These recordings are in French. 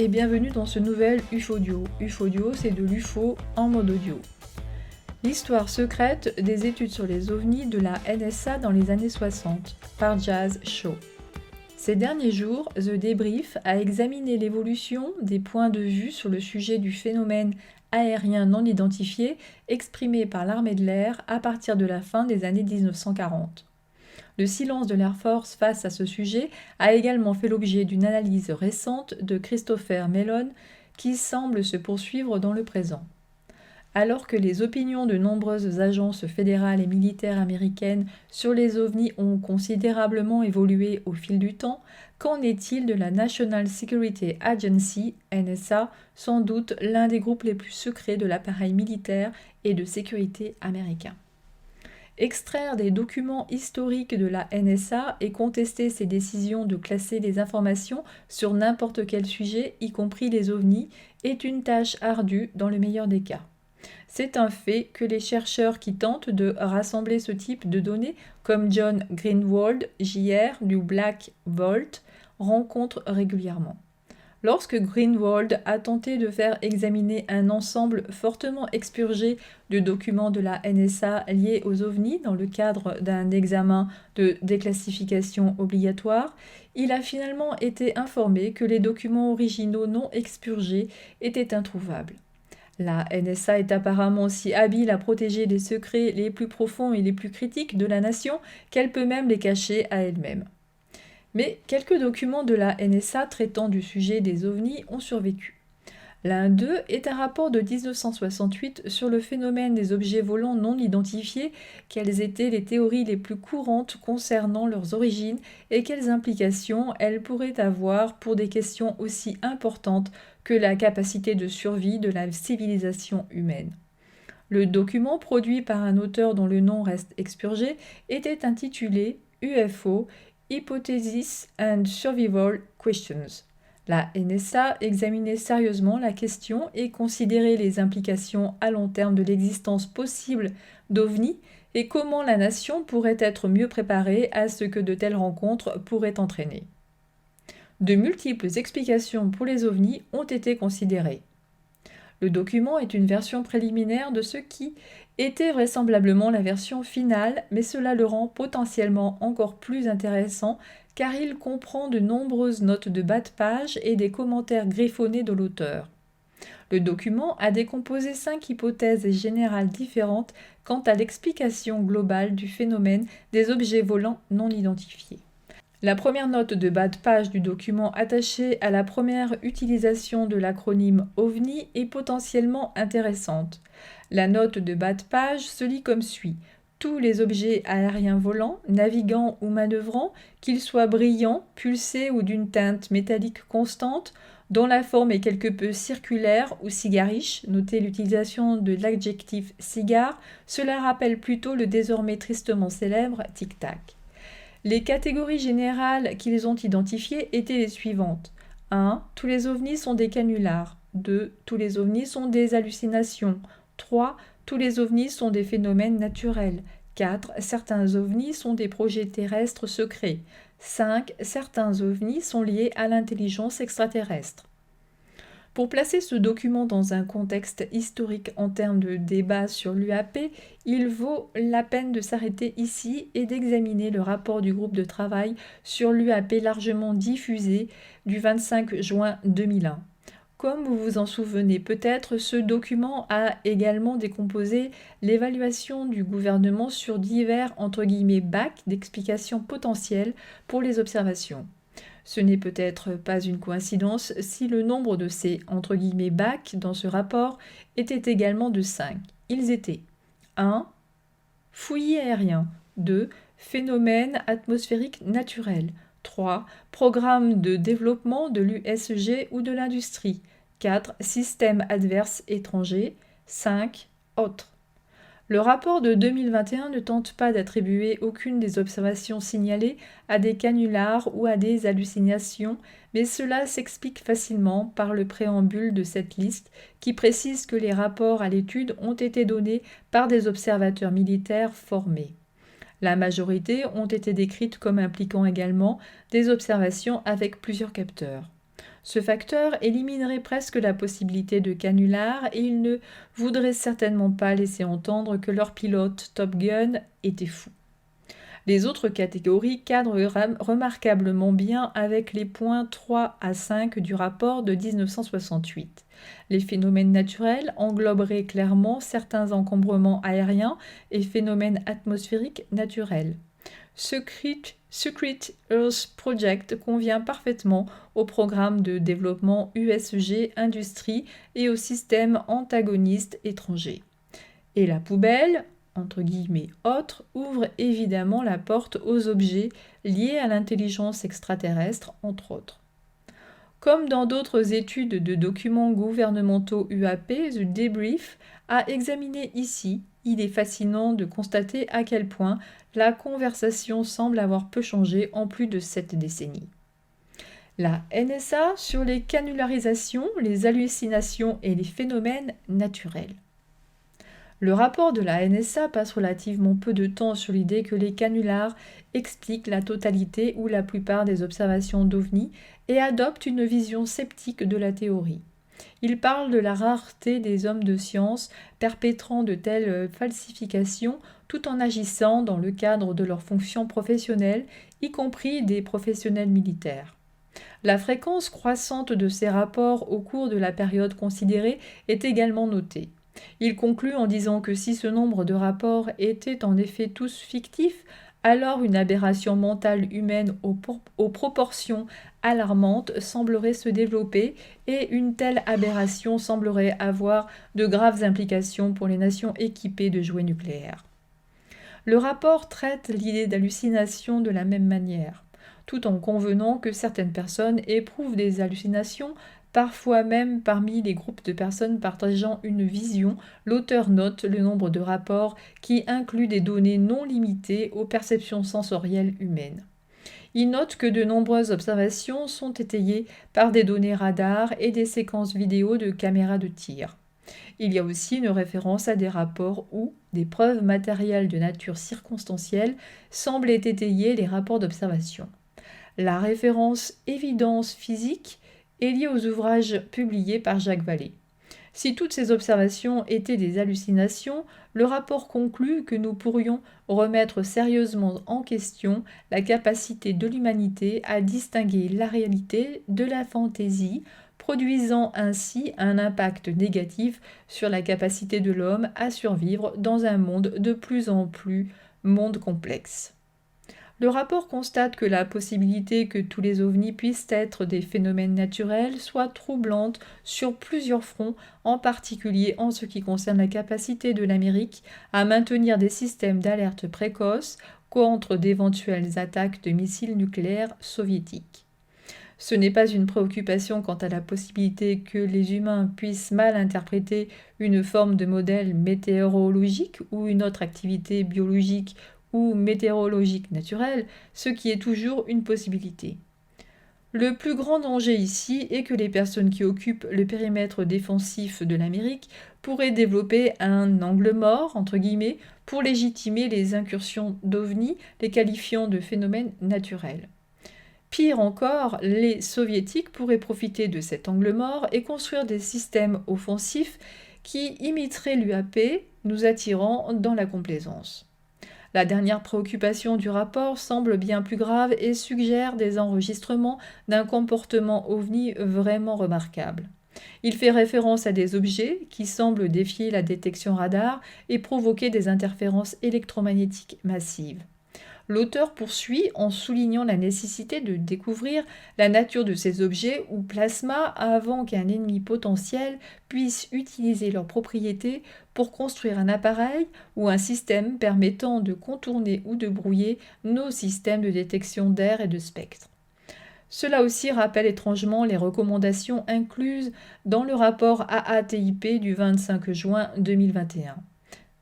et bienvenue dans ce nouvel UFOdio. UFOdio, c'est de l'UFO en mode audio. L'histoire secrète des études sur les ovnis de la NSA dans les années 60, par Jazz Shaw. Ces derniers jours, The Debrief a examiné l'évolution des points de vue sur le sujet du phénomène aérien non identifié exprimé par l'armée de l'air à partir de la fin des années 1940. Le silence de l'Air Force face à ce sujet a également fait l'objet d'une analyse récente de Christopher Mellon qui semble se poursuivre dans le présent. Alors que les opinions de nombreuses agences fédérales et militaires américaines sur les ovnis ont considérablement évolué au fil du temps, qu'en est-il de la National Security Agency, NSA, sans doute l'un des groupes les plus secrets de l'appareil militaire et de sécurité américain ? Extraire des documents historiques de la NSA et contester ses décisions de classer les informations sur n'importe quel sujet, y compris les ovnis, est une tâche ardue dans le meilleur des cas. C'est un fait que les chercheurs qui tentent de rassembler ce type de données, comme John Greenwald, JR, du Black Vault, rencontrent régulièrement. Lorsque Greenwald a tenté de faire examiner un ensemble fortement expurgé de documents de la NSA liés aux ovnis dans le cadre d'un examen de déclassification obligatoire, il a finalement été informé que les documents originaux non expurgés étaient introuvables. La NSA est apparemment si habile à protéger les secrets les plus profonds et les plus critiques de la nation qu'elle peut même les cacher à elle-même. Mais quelques documents de la NSA traitant du sujet des ovnis ont survécu. L'un d'eux est un rapport de 1968 sur le phénomène des objets volants non identifiés, quelles étaient les théories les plus courantes concernant leurs origines et quelles implications elles pourraient avoir pour des questions aussi importantes que la capacité de survie de la civilisation humaine. Le document, produit par un auteur dont le nom reste expurgé, était intitulé UFO Hypothesis and Survival Questions. La NSA examinait sérieusement la question et considérait les implications à long terme de l'existence possible d'ovnis et comment la nation pourrait être mieux préparée à ce que de telles rencontres pourraient entraîner. De multiples explications pour les ovnis ont été considérées. Le document est une version préliminaire de ce qui était vraisemblablement la version finale, mais cela le rend potentiellement encore plus intéressant car il comprend de nombreuses notes de bas de page et des commentaires griffonnés de l'auteur. Le document a décomposé 5 hypothèses générales différentes quant à l'explication globale du phénomène des objets volants non identifiés. La première note de bas de page du document attachée à la première utilisation de l'acronyme OVNI est potentiellement intéressante. La note de bas de page se lit comme suit. Tous les objets aériens volants, navigants ou manœuvrant, qu'ils soient brillants, pulsés ou d'une teinte métallique constante, dont la forme est quelque peu circulaire ou cigariche, notez l'utilisation de l'adjectif cigare, cela rappelle plutôt le désormais tristement célèbre tic-tac. Les catégories générales qu'ils ont identifiées étaient les suivantes. 1. Tous les ovnis sont des canulars. 2. Tous les ovnis sont des hallucinations. 3. Tous les ovnis sont des phénomènes naturels. 4. Certains ovnis sont des projets terrestres secrets. 5. Certains ovnis sont liés à l'intelligence extraterrestre. Pour placer ce document dans un contexte historique en termes de débat sur l'UAP, il vaut la peine de s'arrêter ici et d'examiner le rapport du groupe de travail sur l'UAP largement diffusé du 25 juin 2001. Comme vous vous en souvenez peut-être, ce document a également décomposé l'évaluation du gouvernement sur divers « bacs » d'explications potentielles pour les observations. Ce n'est peut-être pas une coïncidence si le nombre de ces « bacs » dans ce rapport était également de 5. Ils étaient 1. Fouillis aérien. 2. Phénomènes atmosphériques naturels. 3. Programme de développement de l'USG ou de l'industrie. 4. Systèmes adverses étrangers. 5. Autres. Le rapport de 2021 ne tente pas d'attribuer aucune des observations signalées à des canulars ou à des hallucinations, mais cela s'explique facilement par le préambule de cette liste qui précise que les rapports à l'étude ont été donnés par des observateurs militaires formés. La majorité ont été décrites comme impliquant également des observations avec plusieurs capteurs. Ce facteur éliminerait presque la possibilité de canular et ils ne voudraient certainement pas laisser entendre que leur pilote Top Gun était fou. Les autres catégories cadrent remarquablement bien avec les points 3 à 5 du rapport de 1968. Les phénomènes naturels engloberaient clairement certains encombrements aériens et phénomènes atmosphériques naturels. Secret Earth Project convient parfaitement au programme de développement USG Industrie et aux systèmes antagonistes étrangers. Et la poubelle, entre guillemets autre, ouvre évidemment la porte aux objets liés à l'intelligence extraterrestre, entre autres. Comme dans d'autres études de documents gouvernementaux UAP, The Debrief a examiné ici, il est fascinant de constater à quel point la conversation semble avoir peu changé en plus de 7 décennies. La NSA sur les canularisations, les hallucinations et les phénomènes naturels. Le rapport de la NSA passe relativement peu de temps sur l'idée que les canulars expliquent la totalité ou la plupart des observations d'OVNI et adopte une vision sceptique de la théorie. Il parle de la rareté des hommes de science perpétrant de telles falsifications tout en agissant dans le cadre de leurs fonctions professionnelles, y compris des professionnels militaires. La fréquence croissante de ces rapports au cours de la période considérée est également notée. Il conclut en disant que si ce nombre de rapports étaient en effet tous fictifs, alors une aberration mentale humaine aux proportions alarmantes semblerait se développer et une telle aberration semblerait avoir de graves implications pour les nations équipées de jouets nucléaires. Le rapport traite l'idée d'hallucination de la même manière, tout en convenant que certaines personnes éprouvent des hallucinations. Parfois même parmi les groupes de personnes partageant une vision, l'auteur note le nombre de rapports qui incluent des données non limitées aux perceptions sensorielles humaines. Il note que de nombreuses observations sont étayées par des données radar et des séquences vidéo de caméras de tir. Il y a aussi une référence à des rapports où des preuves matérielles de nature circonstancielle semblent étayer les rapports d'observation. La référence évidence physique est liée aux ouvrages publiés par Jacques Vallée. Si toutes ces observations étaient des hallucinations, le rapport conclut que nous pourrions remettre sérieusement en question la capacité de l'humanité à distinguer la réalité de la fantaisie, produisant ainsi un impact négatif sur la capacité de l'homme à survivre dans un monde de plus en plus complexe. Le rapport constate que la possibilité que tous les ovnis puissent être des phénomènes naturels soit troublante sur plusieurs fronts, en particulier en ce qui concerne la capacité de l'Amérique à maintenir des systèmes d'alerte précoce contre d'éventuelles attaques de missiles nucléaires soviétiques. Ce n'est pas une préoccupation quant à la possibilité que les humains puissent mal interpréter une forme de modèle météorologique ou une autre activité biologique ou météorologique naturelle, ce qui est toujours une possibilité. Le plus grand danger ici est que les personnes qui occupent le périmètre défensif de l'Amérique pourraient développer un angle mort, entre guillemets, pour légitimer les incursions d'OVNI, les qualifiant de phénomènes naturels. Pire encore, les soviétiques pourraient profiter de cet angle mort et construire des systèmes offensifs qui imiteraient l'UAP, nous attirant dans la complaisance. La dernière préoccupation du rapport semble bien plus grave et suggère des enregistrements d'un comportement OVNI vraiment remarquable. Il fait référence à des objets qui semblent défier la détection radar et provoquer des interférences électromagnétiques massives. L'auteur poursuit en soulignant la nécessité de découvrir la nature de ces objets ou plasmas avant qu'un ennemi potentiel puisse utiliser leurs propriétés pour construire un appareil ou un système permettant de contourner ou de brouiller nos systèmes de détection d'air et de spectres. Cela aussi rappelle étrangement les recommandations incluses dans le rapport AATIP du 25 juin 2021.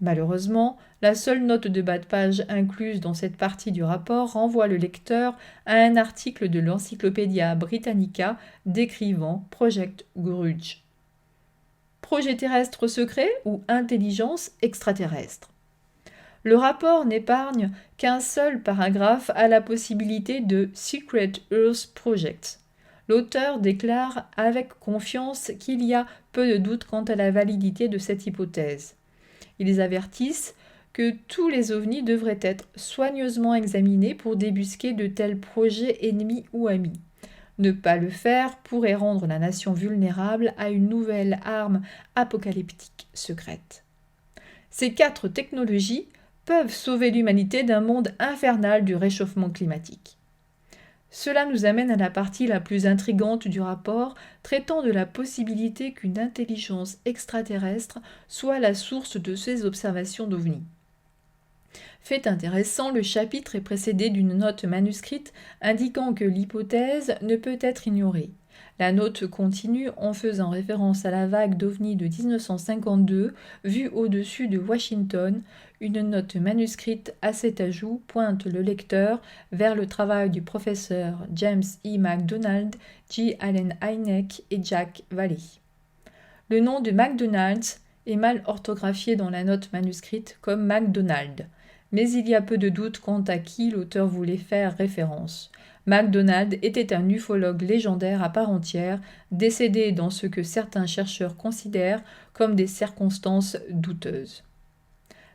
Malheureusement, la seule note de bas de page incluse dans cette partie du rapport renvoie le lecteur à un article de l'Encyclopædia Britannica décrivant Project Grudge. Projet terrestre secret ou intelligence extraterrestre. Le rapport n'épargne qu'un seul paragraphe à la possibilité de Secret Earth Project. L'auteur déclare avec confiance qu'il y a peu de doute quant à la validité de cette hypothèse. Ils avertissent que tous les ovnis devraient être soigneusement examinés pour débusquer de tels projets ennemis ou amis. Ne pas le faire pourrait rendre la nation vulnérable à une nouvelle arme apocalyptique secrète. Ces 4 technologies peuvent sauver l'humanité d'un monde infernal du réchauffement climatique. Cela nous amène à la partie la plus intrigante du rapport, traitant de la possibilité qu'une intelligence extraterrestre soit la source de ces observations d'OVNI. Fait intéressant, le chapitre est précédé d'une note manuscrite indiquant que l'hypothèse ne peut être ignorée. La note continue en faisant référence à la vague d'OVNI de 1952 vue au-dessus de Washington. Une note manuscrite à cet ajout pointe le lecteur vers le travail du professeur James E. McDonald, J. Allen Hynek et Jack Valley. Le nom de McDonald's est mal orthographié dans la note manuscrite comme McDonald, mais il y a peu de doute quant à qui l'auteur voulait faire référence. McDonald était un ufologue légendaire à part entière, décédé dans ce que certains chercheurs considèrent comme des circonstances douteuses.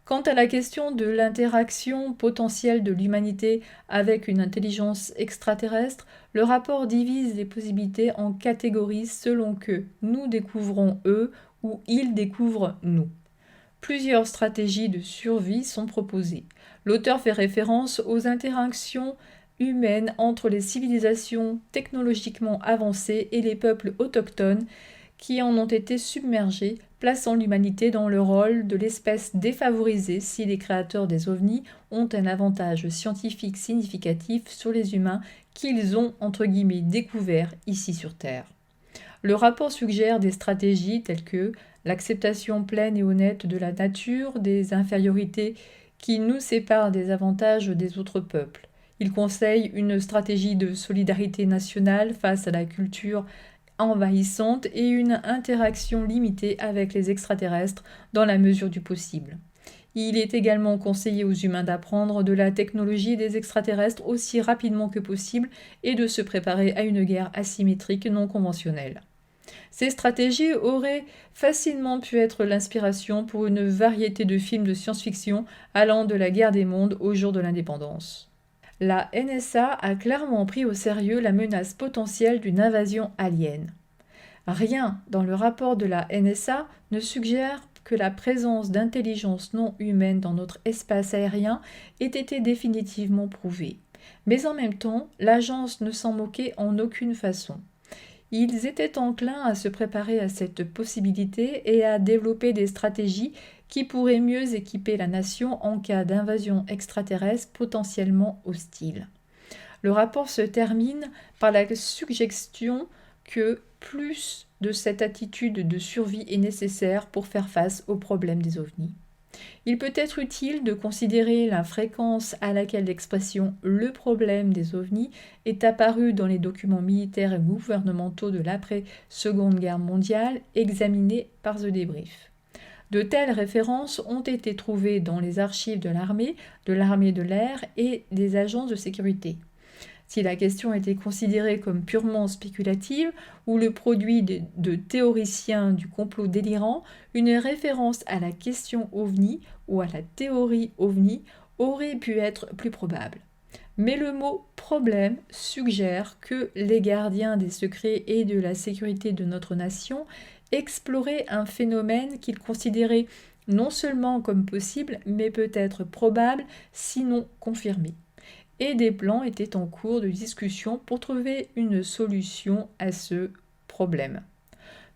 Quant à la question de l'interaction potentielle de l'humanité avec une intelligence extraterrestre, le rapport divise les possibilités en catégories selon que nous découvrons eux ou ils découvrent nous. Plusieurs stratégies de survie sont proposées. L'auteur fait référence aux interactions humaines entre les civilisations technologiquement avancées et les peuples autochtones qui en ont été submergés, plaçant l'humanité dans le rôle de l'espèce défavorisée si les créateurs des ovnis ont un avantage scientifique significatif sur les humains qu'ils ont entre guillemets découverts ici sur Terre. Le rapport suggère des stratégies telles que l'acceptation pleine et honnête de la nature, des infériorités qui nous séparent des avantages des autres peuples. Il conseille une stratégie de solidarité nationale face à la culture envahissante et une interaction limitée avec les extraterrestres dans la mesure du possible. Il est également conseillé aux humains d'apprendre de la technologie des extraterrestres aussi rapidement que possible et de se préparer à une guerre asymétrique non conventionnelle. Ces stratégies auraient facilement pu être l'inspiration pour une variété de films de science-fiction allant de la guerre des mondes au jour de l'indépendance. La NSA a clairement pris au sérieux la menace potentielle d'une invasion alien. Rien dans le rapport de la NSA ne suggère que la présence d'intelligence non humaine dans notre espace aérien ait été définitivement prouvée. Mais en même temps, l'agence ne s'en moquait en aucune façon. Ils étaient enclins à se préparer à cette possibilité et à développer des stratégies qui pourraient mieux équiper la nation en cas d'invasion extraterrestre potentiellement hostile. Le rapport se termine par la suggestion que plus de cette attitude de survie est nécessaire pour faire face aux problèmes des ovnis. Il peut être utile de considérer la fréquence à laquelle l'expression « le problème des ovnis » est apparue dans les documents militaires et gouvernementaux de l'après-Seconde Guerre mondiale examinés par The Debrief. De telles références ont été trouvées dans les archives de l'armée de l'air et des agences de sécurité. Si la question était considérée comme purement spéculative ou le produit de théoriciens du complot délirant, une référence à la question ovni ou à la théorie ovni aurait pu être plus probable. Mais le mot « problème » suggère que les gardiens des secrets et de la sécurité de notre nation exploraient un phénomène qu'ils considéraient non seulement comme possible, mais peut-être probable, sinon confirmé. Et des plans étaient en cours de discussion pour trouver une solution à ce problème.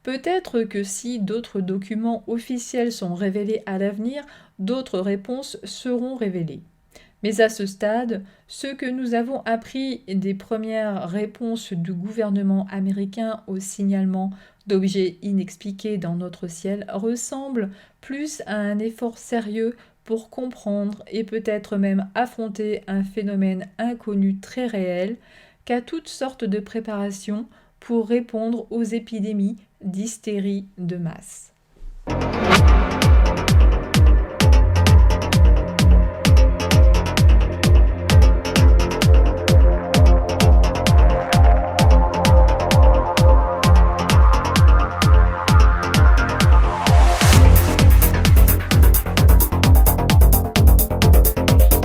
Peut-être que si d'autres documents officiels sont révélés à l'avenir, d'autres réponses seront révélées. Mais à ce stade, ce que nous avons appris des premières réponses du gouvernement américain au signalement d'objets inexpliqués dans notre ciel ressemble plus à un effort sérieux pour comprendre et peut-être même affronter un phénomène inconnu très réel qu'à toutes sortes de préparations pour répondre aux épidémies d'hystérie de masse.